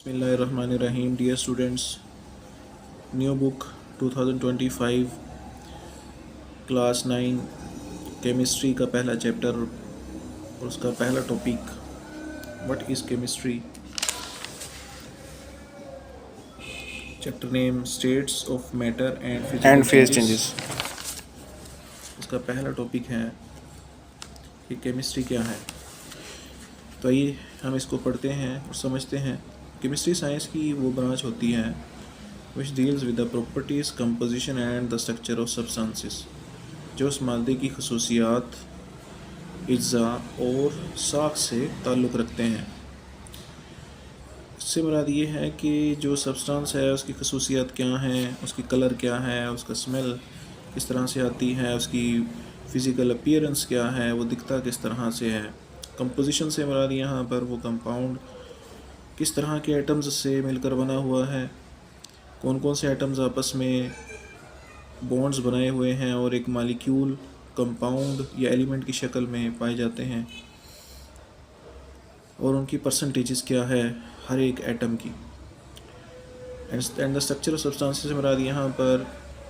Bismillahirrahmanirrahim. Dear students, new book 2025 class 9 chemistry का पहला chapter और उसका पहला topic what is chemistry. Chapter name states of matter and physical phase changes. changes. इसका पहला topic है कि केमिस्ट्री क्या है। तो आइए हम इसको पढ़ते हैं और समझते हैं। केमिस्ट्री साइंस की वो ब्रांच होती है which deals with the properties, composition and the structure of substances, जो उस मादे की खसूसियात, अज्जा और साख से ताल्लुक़ रखते हैं। इससे मुराद ये है कि जो सब्सटेंस है उसकी खसूसियात क्या हैं, उसकी कलर क्या है, उसका स्मेल किस तरह से आती है, उसकी फ़िज़िकल अपीयरेंस क्या है, वो दिखता किस तरह से है। कंपोजिशन से मुराद यहाँ पर वो कंपाउंड किस तरह के एटम्स से मिलकर बना हुआ है, कौन कौन से एटम्स आपस में बॉन्ड्स बनाए हुए हैं और एक मालिक्यूल कंपाउंड या एलिमेंट की शक्ल में पाए जाते हैं, और उनकी परसेंटेजेस क्या है हर एक एटम की। And the structure of substances से मुराद यहाँ पर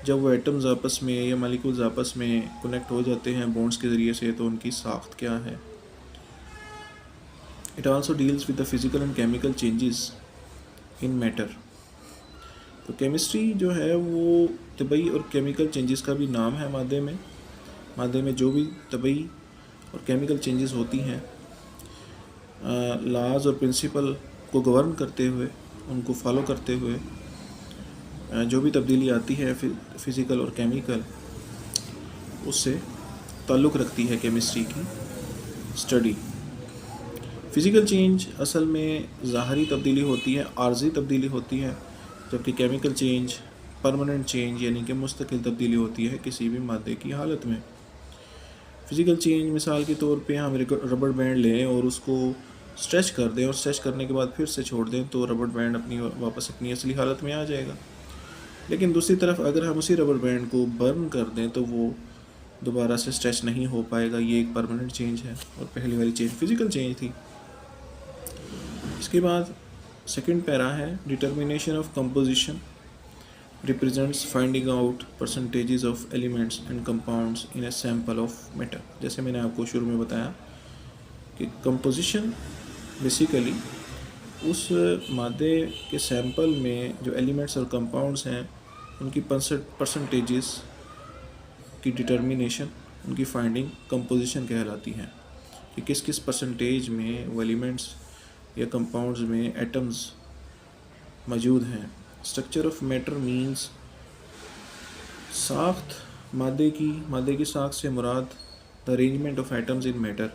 जब वो एटम्स आपस में या मालिक्यूल्स आपस में कनेक्ट हो जाते हैं बॉन्ड्स के ज़रिए से, तो उनकी साख्त क्या है। It also deals with the physical and chemical changes in matter. तो केमिस्ट्री जो है वो तबई और केमिकल चेंजेस का भी नाम है। मादे में जो भी तबई और केमिकल चेंजेस होती हैं, लाज और प्रिंसिपल को गवर्न करते हुए, उनको फॉलो करते हुए जो भी तब्दीली आती है फ़िज़िकल और केमिकल, उससे ताल्लुक़ रखती है केमिस्ट्री की स्टडी। फ़िज़िकल चेंज असल में ज़ाहरी तब्दीली होती है, आर्जी तब्दीली होती है, जबकि केमिकल चेंज परमानेंट चेंज यानी कि मुस्तकिल तब्दीली होती है किसी भी मादे की हालत में। फ़िज़िकल चेंज मिसाल के तौर पे हम रबड़ बैंड लें और उसको स्ट्रेच कर दें और स्ट्रेच करने के बाद फिर से छोड़ दें तो रबड़ बैंड वापस अपनी असली हालत में आ जाएगा। लेकिन दूसरी तरफ अगर हम उसी रबड़ बैंड को बर्न कर दें तो वो दोबारा से स्ट्रेच नहीं हो पाएगा। ये एक परमानेंट चेंज है और पहली वाली चेंज फ़िज़िकल चेंज थी। इसके बाद सेकंड पैरा है determination of composition represents finding out percentages of elements and compounds in A sample of matter. जैसे मैंने आपको शुरू में बताया कि कंपोजिशन बेसिकली उस मादे के सैंपल में जो एलिमेंट्स और कंपाउंड्स हैं उनकी परसेंटेजेस की डिटर्मिनेशन, उनकी फाइंडिंग कंपोजिशन कहलाती है कि किस किस परसेंटेज में वो एलिमेंट्स या कंपाउंड्स में एटम्स मौजूद हैं। स्ट्रक्चर ऑफ मैटर मींस साख्त मादे की साख्त से मुराद the arrangement of atoms in matter,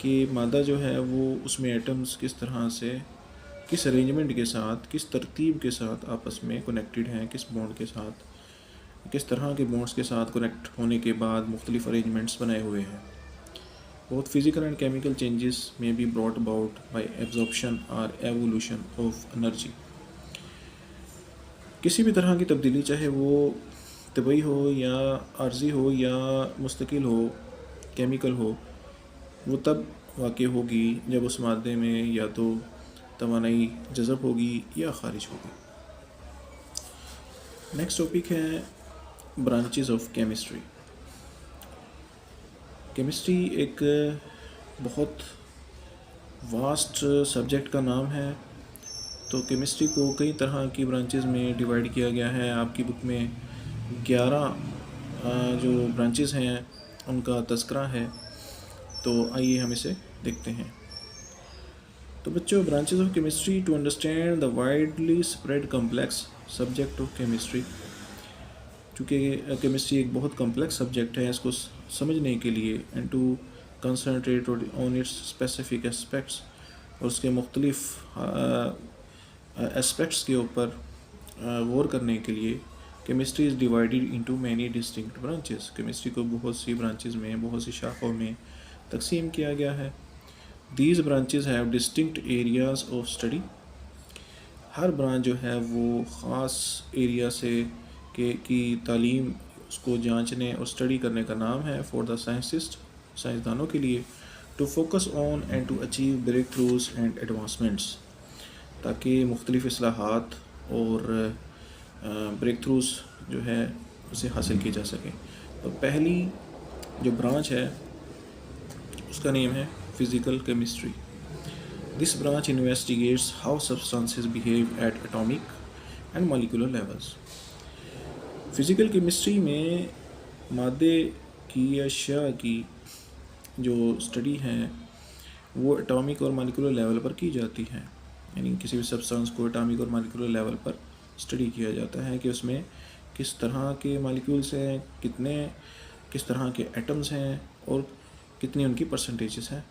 कि मादा जो है वो उसमें एटम्स किस तरह से किस अरेंजमेंट के साथ, किस तरतीब के साथ आपस में कनेक्टेड हैं, किस बॉन्ड के साथ, किस तरह के बॉन्ड्स के साथ कनेक्ट होने के बाद मुख्तलिफ अरेंजमेंट्स बनाए हुए हैं। Both physical and chemical changes may be brought about by absorption और एवोल्यूशन ऑफ एनर्जी। किसी भी तरह की तब्दीली चाहे वो तबई हो या आर्जी हो या मुस्तकिल हो, केमिकल हो, वो तब वाक़ई होगी जब उस मादे में या तो तवानाई जज़ब होगी या ख़ारिज होगी। नेक्स्ट टॉपिक है ब्रांचेस ऑफ केमिस्ट्री। केमिस्ट्री एक बहुत वास्ट सब्जेक्ट का नाम है। तो केमिस्ट्री को कई तरह की ब्रांचेस में डिवाइड किया गया है। आपकी बुक में 11 जो ब्रांचेस हैं उनका तज़किरा है। तो आइए हम इसे देखते हैं। तो बच्चों, branches of chemistry to understand the widely spread complex subject of chemistry. चूँकि केमिस्ट्री एक बहुत कम्प्लेक्स सब्जेक्ट है, इसको समझने के लिए and to concentrate on its specific aspects, और उसके मुख्तलिफ एस्पेक्ट्स के ऊपर गौर करने के लिए chemistry is divided into many distinct branches. Chemistry को बहुत सी ब्रांचेस में, बहुत सी शाखों में तकसीम किया गया है। These branches have distinct areas of study. Her branch जो है वो ख़ास एरिया से की तालीम, उसको जांचने और स्टडी करने का नाम है फॉर द साइंटिस्ट, साइंसदानों के लिए, to focus on and to achieve breakthroughs and advancements, ताकि मुख्तलिफ़ इस्लाहात और ब्रेक थ्रूज़ जो है उसे हासिल की जा सके। तो पहली जो ब्रांच है उसका नेम है physical chemistry. This branch investigates how substances behave at atomic and molecular levels. Physical chemistry में मादे की या अशिया की जो स्टडी है वो एटॉमिक और मॉलिक्यूलर लेवल पर की जाती है, यानी किसी भी सब्सटेंस को एटॉमिक और मॉलिक्यूलर लेवल पर स्टडी किया जाता है कि उसमें किस तरह के मॉलिक्यूल्स हैं, किस तरह के एटम्स हैं और कितनी उनकी परसेंटेजेस हैं।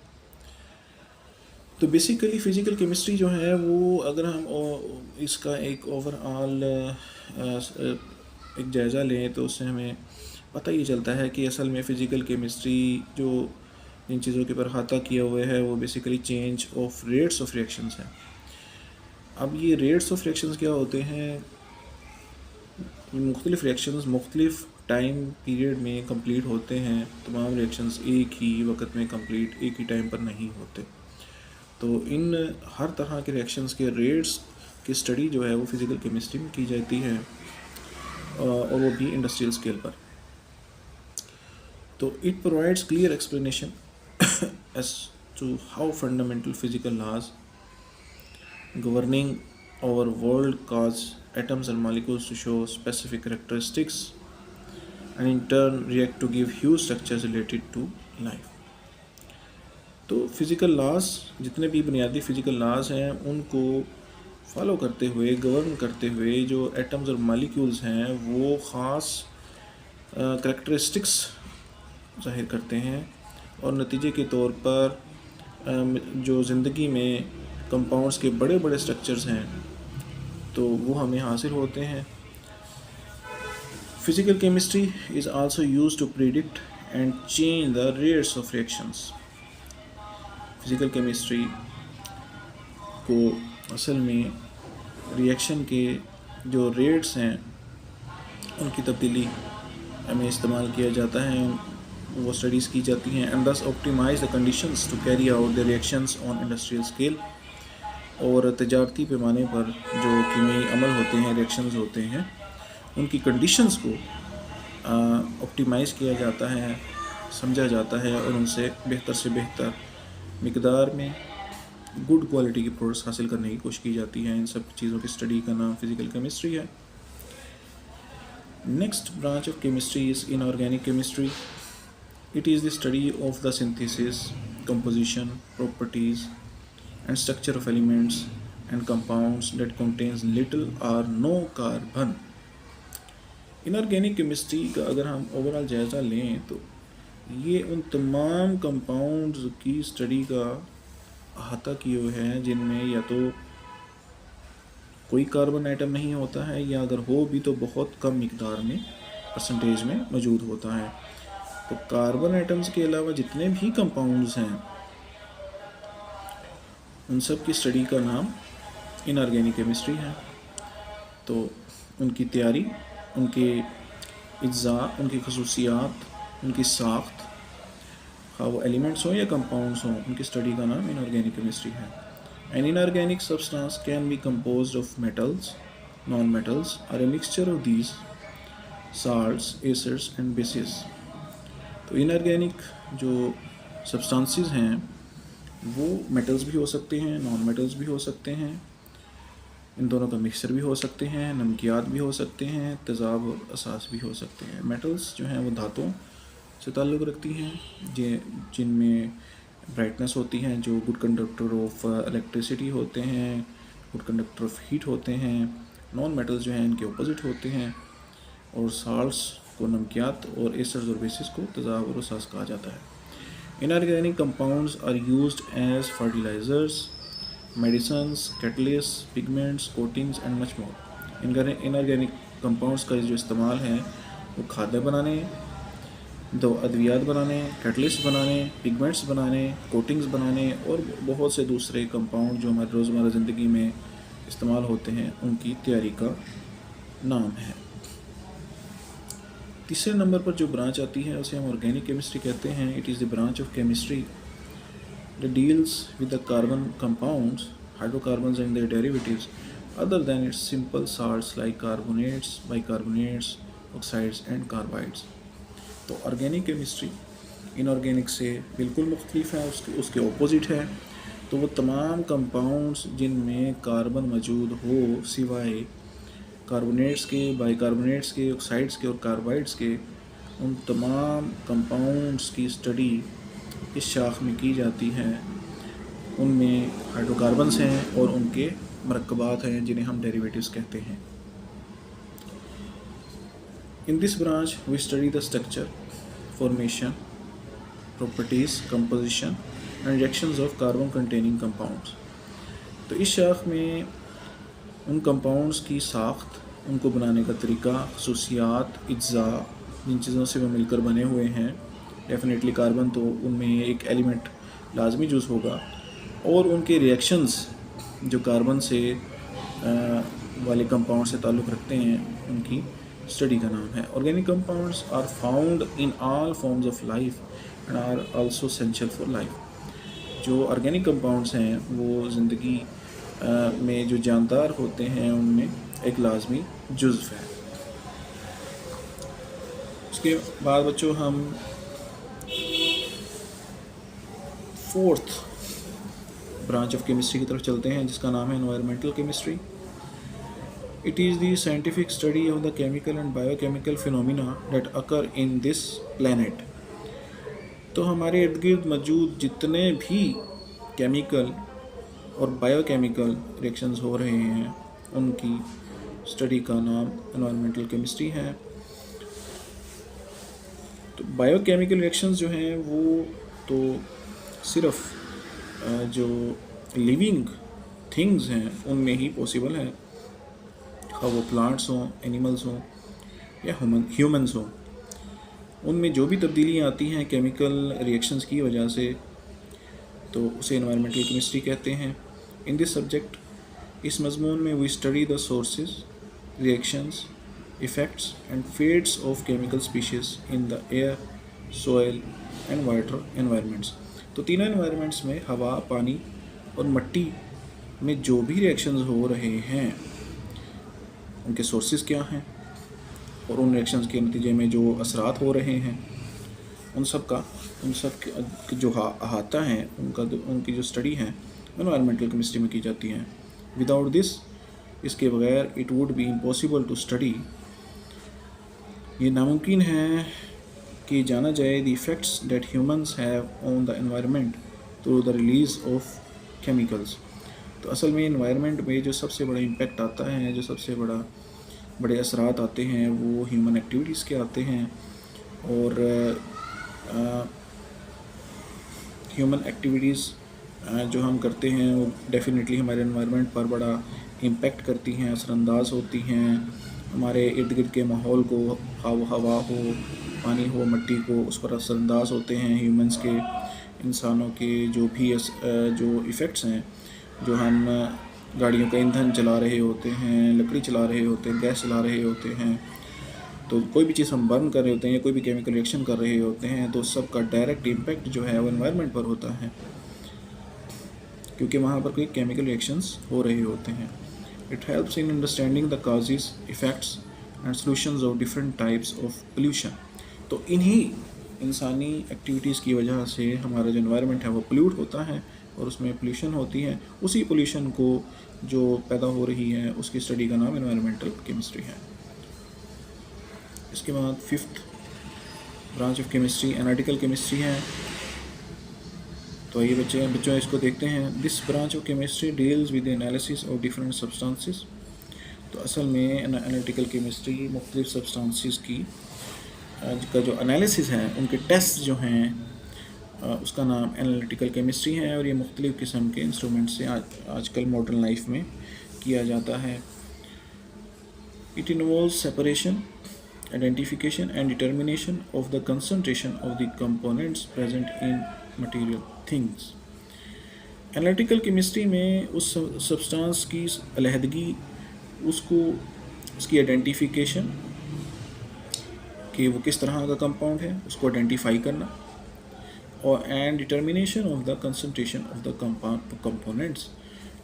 तो बेसिकली फ़िज़िकल केमिस्ट्री जो है वो, अगर हम इसका एक ओवरऑल एक जायज़ा लें तो उससे हमें पता ये चलता है कि असल में फ़िज़िकल केमिस्ट्री जो इन चीज़ों के ऊपर अहाता किया हुआ है वो basically change of rates of reactions हैं। अब ये रेट्स ऑफ रिएक्शंस क्या होते हैं? मुख्तलिफ़ रिएक्शंस मुख्तलिफ़ टाइम पीरियड में कंप्लीट होते हैं। तमाम रिएक्शंस एक ही वक्त में कंप्लीट एक ही टाइम पर नहीं होते। तो इन हर तरह के रिएक्शंस के रेट्स की स्टडी जो है वो फ़िज़िकल केमिस्ट्री में की जाती है, और वो भी इंडस्ट्रियल स्केल पर। तो it provides clear explanation as to how fundamental physical laws governing our world cause atoms and molecules to show specific characteristics and in turn react to give huge structures related to life। तो physical laws, जितने भी बुनियादी physical laws हैं उनको follow करते हुए, govern करते हुए जो एटम्स और मॉलिक्यूल्स हैं वो ख़ास करैक्टरिस्टिक्स ज़ाहिर करते हैं, और नतीजे के तौर पर जो ज़िंदगी में कंपाउंड्स के बड़े बड़े स्ट्रक्चर्स हैं तो वो हमें हासिल होते हैं। Physical chemistry is also used to predict and change the rates of reactions. Physical chemistry को असल में रिएक्शन के जो रेट्स हैं उनकी तब्दीली में इस्तेमाल किया जाता है, वो स्टडीज़ की जाती हैं, and thus optimise the conditions to carry out the reactions on industrial scale. और तजारती पैमाने पर जो कीमियाई अमल होते हैं, रिएक्शंस होते हैं, उनकी कंडीशंस को ऑप्टिमाइज़ किया जाता है, समझा जाता है और उनसे बेहतर से बेहतर मिकदार में गुड क्वालिटी की प्रोडक्ट्स हासिल करने की कोशिश की जाती है। इन सब चीज़ों की स्टडी का नाम फ़िज़िकल केमिस्ट्री है। Next branch of chemistry is inorganic chemistry. It is the study of the synthesis, composition, properties and structure of elements and compounds that contains little or no carbon। Inorganic chemistry का अगर हम overall जायज़ा लें तो ये उन तमाम compounds की स्टडी का अहाता किए हुए हैं जिनमें या तो कोई कार्बन आइटम नहीं होता है या अगर हो भी तो बहुत कम मिकदार में, परसेंटेज में मौजूद होता है। तो कार्बन आइटम्स के अलावा जितने भी कंपाउंड्स हैं उन सब की स्टडी का नाम इनऑर्गेनिक केमिस्ट्री है। तो उनकी तैयारी, उनके अज्जा, उनकी खसूसियात, उनकी साख्त, हाँ वो एलिमेंट्स हों या कंपाउंड्स हों, उनकी स्टडी का नाम इनऑर्गेनिक केमिस्ट्री है। An inorganic substance can be composed of metals, non metals और a mixture of these salts, acids and bases. तो इनऑर्गेनिक जो सब्सटेंसेस हैं वो मेटल्स भी हो सकते हैं, नॉन मेटल्स भी हो सकते हैं, इन दोनों का मिक्सचर भी हो सकते हैं, नमकियात भी हो सकते हैं, तेज़ाब और असास भी हो सकते हैं। मेटल्स जो हैं वो धातुओं से ताल्लुक़ रखती हैं जिनमें ब्राइटनेस होती हैं, जो गुड कंडक्टर ऑफ इलेक्ट्रिसिटी होते हैं, गुड कंडक्टर ऑफ हीट होते हैं। नॉन मेटल्स जो हैं इनके ऑपोजिट होते हैं। और साल्ट्स को नमकियात और एसिड्स और बेसिस को तेज़ाब और असास कहा जाता है। Inorganic compounds are used as fertilisers, medicines, catalyst, pigments, coatings and much more. Inorganic compounds का जो इस्तेमाल है वो खाद्य बनाने, दो अद्वियात बनाने, कैटलिस्ट बनाने, पिगमेंट्स बनाने, कोटिंग्स बनाने और बहुत से दूसरे कंपाउंड जो हमारे रोज़मर्रा ज़िंदगी में इस्तेमाल होते हैं उनकी तैयारी का नाम है। तीसरे नंबर पर जो ब्रांच आती है उसे हम ऑर्गेनिक केमिस्ट्री कहते हैं। It is the branch of chemistry that deals with the carbon compounds, hydrocarbons and their derivatives other than its simple salts like carbonates, bicarbonates, oxides and carbides। तो organic chemistry inorganic से बिल्कुल मुख्तलिफ है, उसके opposite है। तो वो तमाम कंपाउंड्स जिनमें कार्बन मौजूद हो सिवाय कार्बोनेट्स के, बाइकार्बोनेट्स के, ऑक्साइड्स के और कार्बाइड्स के, उन तमाम कंपाउंड्स की स्टडी इस शाख में की जाती है। उनमें हाइड्रोकार्बन्स हैं और उनके मरकबात हैं जिन्हें हम डेरिवेटिव्स कहते हैं। In this branch we study the structure, formation, properties, composition and reactions of carbon containing compounds. तो इस शाख में उन कंपाउंड्स की साख्त, उनको बनाने का तरीका, खसूसियात, अज्जा, जिन चीज़ों से वो मिलकर बने हुए हैं। डेफिनेटली कार्बन तो उनमें एक एलिमेंट लाजमी जुज़ होगा, और उनके रिएक्शंस जो कार्बन से वाले कंपाउंड से ताल्लुक़ रखते हैं, उनकी स्टडी का नाम है। Organic compounds are found in all forms of life and are also essential for life. जो ऑर्गेनिक कंपाउंड्स हैं वो ज़िंदगी में जो जानदार होते हैं उनमें एक लाजमी जुज़्व है। उसके बाद बच्चों हम फोर्थ ब्रांच ऑफ केमिस्ट्री की तरफ चलते हैं, जिसका नाम है environmental chemistry. It is the scientific study of the chemical and biochemical phenomena that occur in this planet. तो हमारे इर्द गिर्द मौजूद जितने भी केमिकल और बायोकेमिकल रिएक्शंस हो रहे हैं, उनकी स्टडी का नाम एनवायरमेंटल केमिस्ट्री है। तो बायोकेमिकल रिएक्शंस जो हैं वो तो सिर्फ जो लिविंग थिंग्स हैं उनमें ही पॉसिबल है, हाँ वो प्लांट्स हों, एनिमल्स हों या ह्यूमंस हों। उनमें जो भी तब्दीलियाँ आती हैं केमिकल रिएक्शंस की वजह से, तो उसे एनवायरमेंटल केमिस्ट्री कहते हैं। इन दिस सब्जेक्ट, इस मजमून में we study the sources, reactions, effects and fates of chemical species in the air, soil and water environments. तो तीनों एनवायरनमेंट्स में, हवा, पानी और मिट्टी में जो भी रिएक्शंस हो रहे हैं, उनके सोर्सेज क्या हैं और उन रिएक्शंस के नतीजे में जो असरात हो रहे हैं, उन सब जो अहाता है, उनकी जो स्टडी है एनवायरमेंटल केमिस्ट्री में की जाती है। विदाउट दिस, इसके बगैर it would be impossible to study, ये नामुमकिन है कि जाना जाए the effects that humans have on the environment through the release of chemicals. तो असल में एनवायरनमेंट में जो सबसे बड़ा इम्पेक्ट आता है, जो सबसे बड़े असरात आते हैं, वो ह्यूमन एक्टिविटीज़ के आते हैं। और ह्यूमन एक्टिविटीज़ जो हम करते हैं वो डेफिनेटली हमारे एनवायरनमेंट पर बड़ा इम्पेक्ट करती हैं, असरअंदाज होती हैं। हमारे इर्द गिर्द के माहौल को, हवा हो, पानी हो, मिट्टी को, उस पर असरअंदाज होते हैं। ह्यूमंस के, इंसानों के जो भी जो इफ़ेक्ट्स हैं, जो हम गाड़ियों का ईंधन चला रहे होते हैं, लकड़ी चला रहे होते हैं, गैस चला रहे होते हैं, तो कोई भी चीज़ हम बर्न कर रहे होते हैं या कोई भी केमिकल रिएक्शन कर रहे होते हैं, तो सबका डायरेक्ट इम्पेक्ट जो है वो एनवायरनमेंट पर होता है, क्योंकि वहाँ पर कोई केमिकल रिएक्शंस हो रहे होते हैं। It helps in understanding the causes, effects and solutions of different types of pollution. तो इन्हीं इंसानी एक्टिविटीज़ की वजह से हमारा जो एनवायरनमेंट है वो पोल्यूट होता है और उसमें पोल्यूशन होती है। उसी पोल्यूशन को जो पैदा हो रही है, उसकी स्टडी का नाम एनवायरमेंटल केमिस्ट्री है। इसके बाद fifth branch of chemistry analytical chemistry है। तो ये बच्चों इसको देखते हैं। This branch of chemistry deals with analysis of different substances. तो असल में एनालिटिकल केमिस्ट्री मुख्तलिफ सब्सटेंसेस की का जो एनालिसिस है, उनके टेस्ट जो हैं, उसका नाम एनालिटिकल केमिस्ट्री है। और ये मुख्तलिफ़ किस्म के इंस्ट्रूमेंट से आजकल मॉडर्न लाइफ में किया जाता है। It involves separation, identification and determination of the concentration of the components present in material things. Analytical chemistry में उस सब्सटेंस की अलहदगी, उसकी आइडेंटिफिकेशन कि वो किस तरह का कंपाउंड है, उसको आइडेंटिफाई करना, और and determination of the concentration of the components,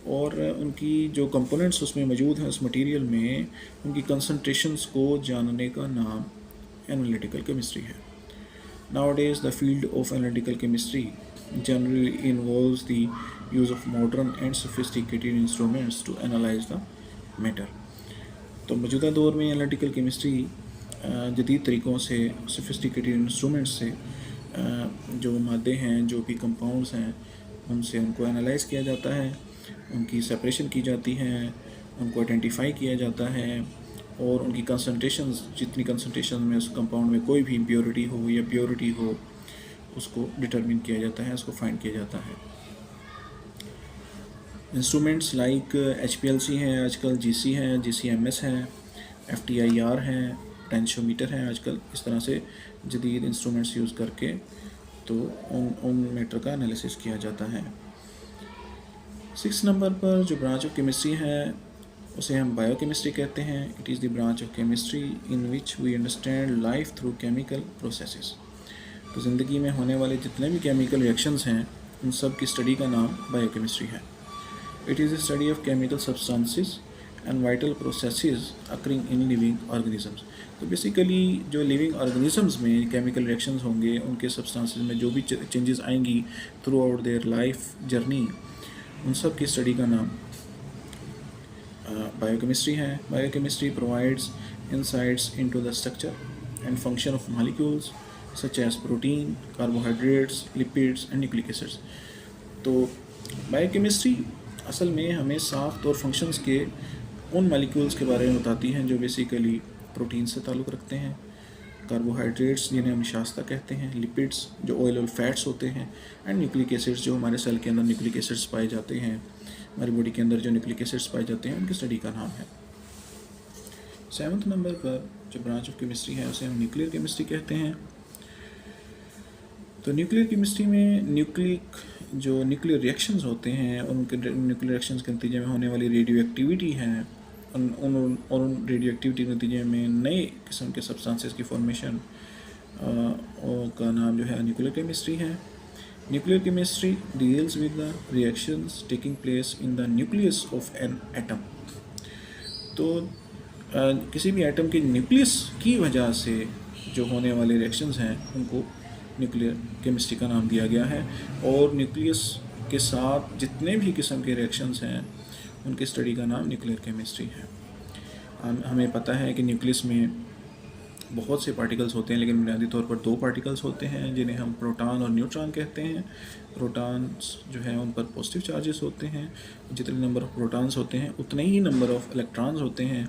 और उनकी जो कंपोनेंट्स उसमें मौजूद हैं उस मटेरियल में, उनकी कंसंट्रेशंस को जानने का नाम एनालिटिकल केमिस्ट्री है। Nowadays, the field of analytical chemistry generally involves the use of modern and sophisticated instruments to analyze the matter. तो मौजूदा दौर में एनालिटिकल केमिस्ट्री जदीद तरीक़ों से, सोफिस्टिकेटेड इंस्ट्रूमेंट्स से जो मादे हैं, जो भी कंपाउंड्स हैं, उनसे उनको एनालाइज किया जाता है, उनकी सेपरेशन की जाती है, उनको आइडेंटिफाई किया जाता है और उनकी कंसंट्रेशंस, जितनी कंसंट्रेशन में उस कंपाउंड में कोई भी इम्प्योरिटी हो या प्योरिटी हो, उसको डिटरमिन किया जाता है, उसको फाइंड किया जाता है। इंस्ट्रूमेंट्स लाइक HPLC हैं आजकल, GC हैं, GCMS हैं, FTIR हैं, पोटेंशियोमीटर हैं आजकल। इस तरह से जदीद इंस्ट्रूमेंट्स यूज़ करके तो उन मैटर का एनालिसिस किया जाता है। 6 नंबर पर जो ब्रांच ऑफ केमिस्ट्री है उसे हम बायोकेमिस्ट्री कहते हैं। It is the branch of chemistry in which we understand life through chemical processes. तो ज़िंदगी में होने वाले जितने भी केमिकल रिएक्शंस हैं उन सब की स्टडी का नाम बायोकेमिस्ट्री है। It is the study of chemical substances and vital processes occurring in living organisms. तो बेसिकली जो लिविंग ऑर्गेनिजम्स में केमिकल रिएक्शंस होंगे, उनके सब्सटेंसेस में जो भी चेंजेस आएंगी throughout their life journey, उन सब की स्टडी का नाम बायोकेमिस्ट्री है। Biochemistry provides insights into the structure and function of molecules such as protein, carbohydrates, lipids and nucleic acids. तो बायोकेमिस्ट्री असल में हमें साख्त और फंक्शंस के उन मॉलिक्यूल्स के बारे में बताती हैं जो बेसिकली प्रोटीन से ताल्लुक़ रखते हैं, कार्बोहाइड्रेट्स जिन्हें हम शास्ता कहते हैं, लिपिड्स जो ऑयल और फैट्स होते हैं, एंड न्यूक्लिक एसिड्स जो हमारे सेल के अंदर न्यूक्लिक एसिड्स पाए जाते हैं, हमारी बॉडी के अंदर जो न्यूक्लिक एसिड्स पाए जाते हैं, उनकी स्टडी का नाम है। 7th नंबर पर जो ब्रांच ऑफ केमिस्ट्री है उसे हम न्यूक्लियर केमिस्ट्री कहते हैं। तो न्यूक्लियर केमिस्ट्री में न्यूक्लियर रिएक्शंस होते हैं, उनके न्यूक्लियर रिएक्शंस के नतीजे में होने वाली रेडियो एक्टिविटी है, उन रेडियो एक्टिविटी के नतीजे में नए किस्म के सब्सटेंसेस की फॉर्मेशन का नाम जो है न्यूक्लियर केमिस्ट्री है। Nuclear chemistry deals with the reactions taking place in the nucleus of an atom. तो किसी भी एटम के न्यूक्लियस की वजह से जो होने वाले रिएक्शंस हैं उनको न्यूक्लियर केमिस्ट्री का नाम दिया गया है। और न्यूक्लियस के साथ जितने भी किस्म के रिएक्शंस हैं उनकी स्टडी का नाम न्यूक्लियर केमिस्ट्री है। हमें पता है कि न्यूक्लियस में बहुत से पार्टिकल्स होते हैं, लेकिन बुनियादी तौर पर 2 पार्टिकल्स होते हैं जिन्हें हम प्रोटॉन और न्यूट्रॉन कहते हैं। प्रोटॉन्स जो है उन पर पॉजिटिव चार्जेस होते हैं, जितने नंबर ऑफ प्रोटॉन्स होते हैं उतने ही नंबर ऑफ इलेक्ट्रॉन्स होते हैं,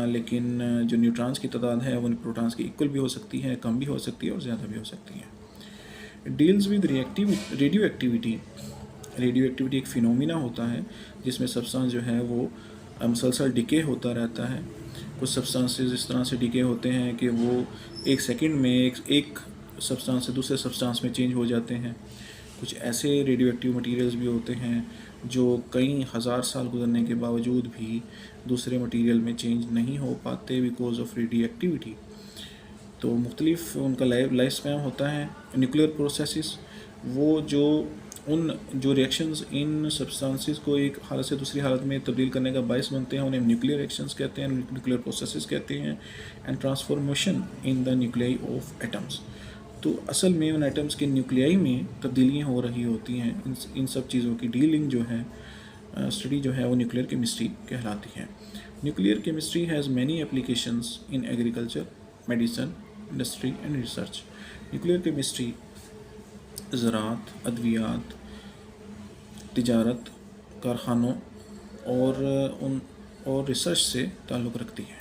लेकिन जो न्यूट्रॉन्स की तादाद है वो प्रोटॉन्स की इक्वल भी हो सकती है, कम भी हो सकती है और ज़्यादा भी हो सकती है। Deals with radio activity. Radio activity एक फिनोमिना होता है जिसमें सब्सटेंस जो है वो मुसलसल डिके होता रहता है। कुछ सब्सटेंसेस इस तरह से डिके होते हैं कि वो 1 सेकंड में एक सब्सटेंस से दूसरे सब्सटेंस में चेंज हो जाते हैं। कुछ ऐसे रेडियो एक्टिव मटीरियल्स भी होते हैं जो कई हज़ार साल गुजरने के बावजूद भी दूसरे मटीरियल में चेंज नहीं हो पाते बिकॉज ऑफ रेडियो एक्टिविटी। तो मुख्तलिफ उनका लाइफ स्पैन होता है। न्यूक्लियर प्रोसेसेस वो जो रिएक्शंस इन सब्सटेंसेस को एक हालत से दूसरी हालत में तब्दील करने का बायस बनते हैं, उन्हें न्यूक्लियर रिएक्शंस कहते हैं, न्यूक्लियर प्रोसेसेस कहते हैं। And transformation in the nuclei of atoms. तो असल में उन एटम्स के न्यूक्लियाई में तब्दीलियाँ हो रही होती हैं। इन सब चीज़ों की डीलिंग जो है, स्टडी जो है वो न्यूक्लियर केमिस्ट्री कहलाती है। Nuclear chemistry has many applications in agriculture, medicine, industry and research. Nuclear chemistry ज़राअत, अद्वियात, तिजारत, कारखानों और रिसर्च से ताल्लुक़ रखती है।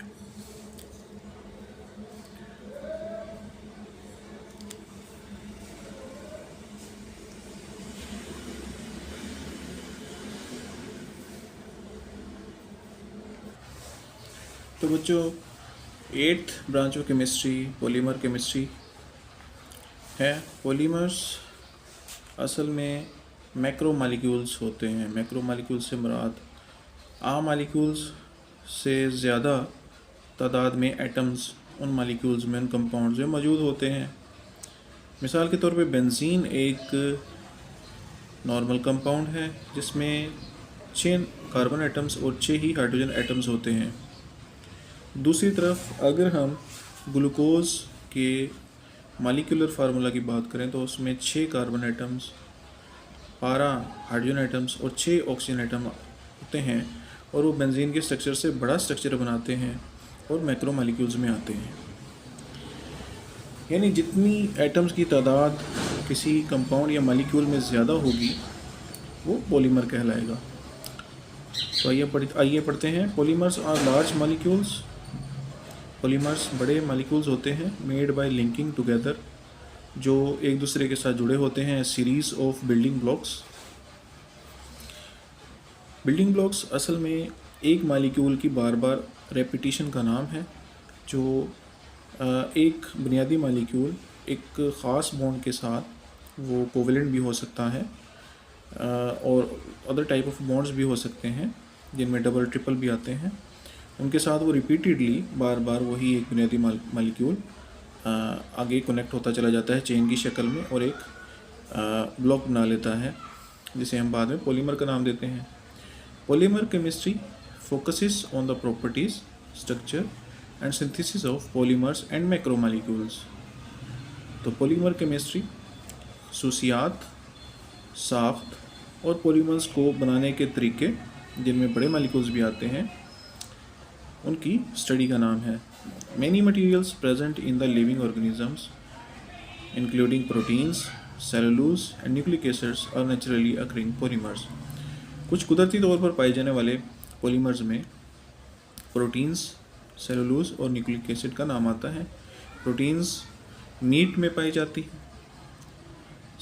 तो बच्चों 8th branch of chemistry polymer chemistry है। पॉलीमर्स असल में मैक्रो मॉलिक्यूल्स होते हैं। मैक्रो मॉलिक्यूल्स से मुराद आम मॉलिक्यूल्स से ज़्यादा तादाद में एटम्स उन मॉलिक्यूल्स में, उन कंपाउंड्स में मौजूद होते हैं। मिसाल के तौर पे बेंजीन एक नॉर्मल कंपाउंड है जिसमें 6 कार्बन एटम्स और 6 ही हाइड्रोजन एटम्स होते हैं। दूसरी तरफ अगर हम ग्लूकोज के मालिकुलर फार्मूला की बात करें तो उसमें 6 कार्बन एटम्स, 12 हाइड्रोजन एटम्स और 6 ऑक्सीजन एटम होते हैं, और वो बेंजीन के स्ट्रक्चर से बड़ा स्ट्रक्चर बनाते हैं और मैक्रो मालिक्यूल्स में आते हैं। यानी जितनी एटम्स की तादाद किसी कंपाउंड या मालिक्यूल में ज़्यादा होगी वो पॉलीमर कहलाएगा। तो आइए पढ़ते हैं। Polymers are large molecules. Polymers बड़े मालिक्यूल्स होते हैं मेड बाय लिंकिंग टुगेदर, जो एक दूसरे के साथ जुड़े होते हैं, series of building blocks. Building blocks असल में एक मालिक्यूल की बार बार रेपिटेशन का नाम है, जो एक बुनियादी मालिक्यूल एक ख़ास बॉन्ड के साथ वो कोवेलेंट भी हो सकता है, और अदर टाइप ऑफ बॉन्ड्स भी हो सकते हैं जिनमें डबल ट्रिपल भी आते हैं। उनके साथ वो रिपीटेडली बार बार वही एक बुनियादी मालिक्यूल आगे कनेक्ट होता चला जाता है चेन की शक्ल में, और एक ब्लॉक बना लेता है जिसे हम बाद में पॉलीमर का नाम देते हैं। Polymer chemistry focuses on the properties, structure and synthesis of polymers and macromolecules. तो पॉलीमर केमिस्ट्री खसूसियात, साख्त और पॉलीमर्स को बनाने के तरीके जिनमें बड़े मालिक्यूल्स भी आते हैं उनकी स्टडी का नाम है। Many materials present in the living organisms including proteins, cellulose and nucleic acids are naturally occurring polymers. कुछ कुदरती तौर पर पाए जाने वाले पॉलीमर्स में प्रोटीन्स, सेलुलोज और न्यूक्लिक एसिड का नाम आता है। प्रोटीन्स मीट में पाई जाती है,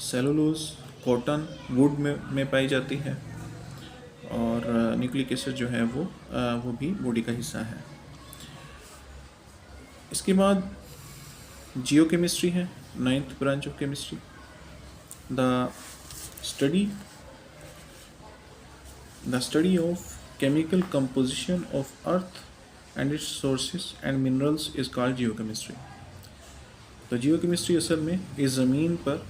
सेलुलोज कॉटन, वुड में पाई जाती है, और न्यूक्लिक एसिड जो है वो भी बॉडी का हिस्सा है। इसके बाद जियोकेमिस्ट्री है, 9th branch of chemistry. The study of chemical composition of earth and it's sources and minerals is called geochemistry. तो जियोकेमिस्ट्री असल में इस ज़मीन पर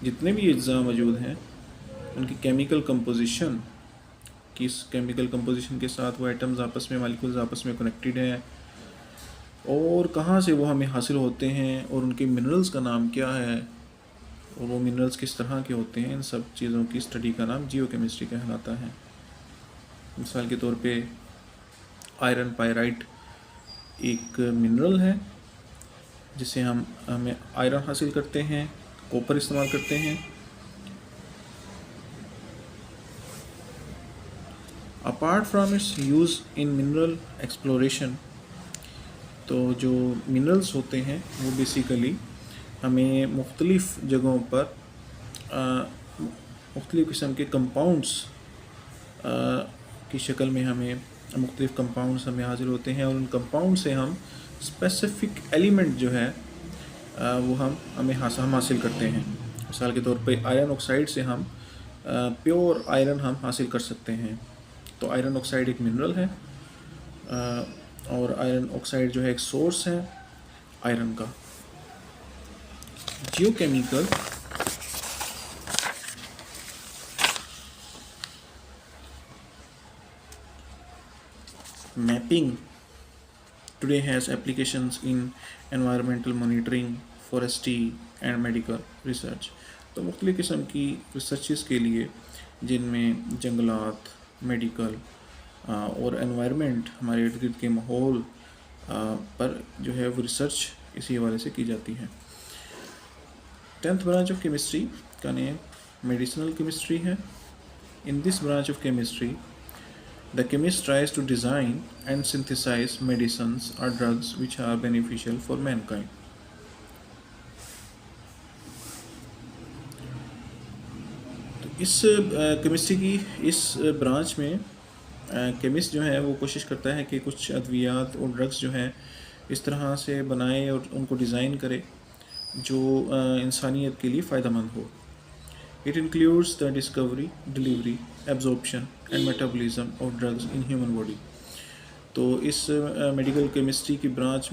जितने भी अज्जा मौजूद हैं उनकी केमिकल कंपोजिशन, किस केमिकल कंपोजिशन के साथ वो एटम्स आपस में, मालिक्यूल्स आपस में कनेक्टेड हैं, और कहाँ से वो हमें हासिल होते हैं, और उनके मिनरल्स का नाम क्या है, और वो मिनरल्स किस तरह के होते हैं, इन सब चीज़ों की स्टडी का नाम जियोकेमिस्ट्री कहलाता है। मिसाल के तौर पे आयरन पायराइट एक मिनरल है जिससे हमें आयरन हासिल करते हैं, कॉपर इस्तेमाल करते हैं। Apart from it's use in mineral exploration, तो जो मिनरल्स होते हैं वो बेसिकली हमें मुख्तलिफ़ जगहों पर मुख्तलिफ़ किस्म के कंपाउंड्स की शक्ल में हमें मुख्तलिफ़ कंपाउंड्स हमें हासिल होते हैं, और उन कंपाउंड से हम स्पेसिफ़िक एलिमेंट जो है वो हम हासिल करते हैं। मिसाल के तौर पे आयरन ऑक्साइड से हम प्योर आयरन हम हासिल कर सकते हैं। तो आयरन ऑक्साइड एक मिनरल है, और आयरन ऑक्साइड जो है एक सोर्स है आयरन का। Geochemical mapping today has applications in environmental monitoring, forestry and medical research। तो मुख्तलिफ़ किस्म की रिसर्चेस के लिए जिनमें जंगलात, मेडिकल और एनवायरनमेंट, हमारे इर्द गिर्द के माहौल पर जो है वो रिसर्च इसी हवाले से की जाती है। 10th ब्रांच ऑफ केमिस्ट्री का नेम मेडिसिनल केमिस्ट्री है। इन this branch of chemistry the chemist tries to design and synthesize medicines or drugs which are beneficial for mankind। तो इस केमिस्ट्री की इस ब्रांच में केमिस्ट जो है वो कोशिश करता है कि कुछ अद्वियात और ड्रग्स जो हैं इस तरह से बनाए और उनको डिज़ाइन करे जो इंसानियत के लिए फ़ायदेमंद हो। It includes the discovery, delivery, absorption and metabolism of drugs in human body। तो इस मेडिकल केमिस्ट्री की ब्रांच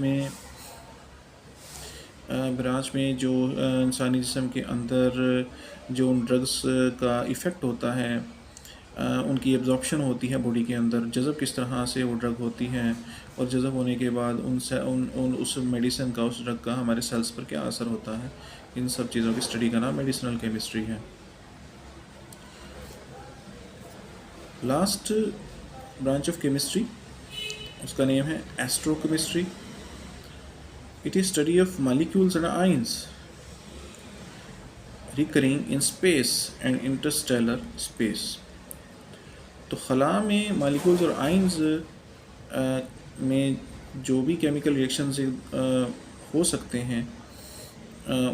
में जो इंसानी जिस्म के अंदर जो उन ड्रग्स का इफ़ेक्ट होता है उनकी एब्जॉर्प्शन होती है बॉडी के अंदर, जज़ब किस तरह से वो ड्रग होती है, और जज़ब होने के बाद उस मेडिसिन का, उस ड्रग का हमारे सेल्स पर क्या असर होता है, इन सब चीज़ों की स्टडी का नाम मेडिसिनल केमिस्ट्री है। लास्ट ब्रांच ऑफ केमिस्ट्री, उसका नेम है एस्ट्रोकेमिस्ट्री। It is study of molecules and ions recurring in space and Interstellar space. तो खला में मॉलिक्यूल्स और आयंस में जो भी केमिकल रिएक्शन से हो सकते हैं,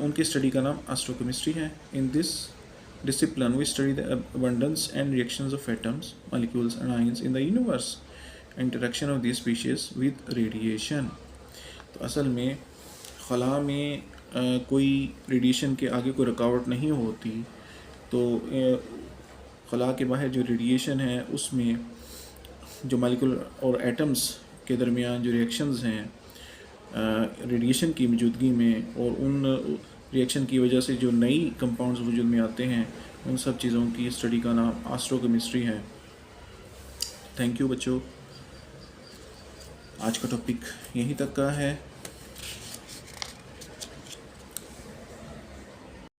उनकी स्टडी का नाम एस्ट्रोकेमिस्ट्री है। In this discipline we study the abundance and reactions of atoms, molecules and ions in the universe, interaction of these species with radiation। तो असल में खला में कोई रेडिएशन के आगे कोई रुकावट नहीं होती, तो खला के बाहर जो रेडिएशन है उसमें जो मॉलिक्यूल और एटम्स के दरमियान जो रिएक्शंस हैं रेडिएशन की मौजूदगी में, और उन रिएक्शन की वजह से जो नई कंपाउंड्स वजूद में आते हैं, उन सब चीज़ों की स्टडी का नाम एस्ट्रोकेमिस्ट्री है। थैंक यू बच्चों, आज का टॉपिक यहीं तक का है।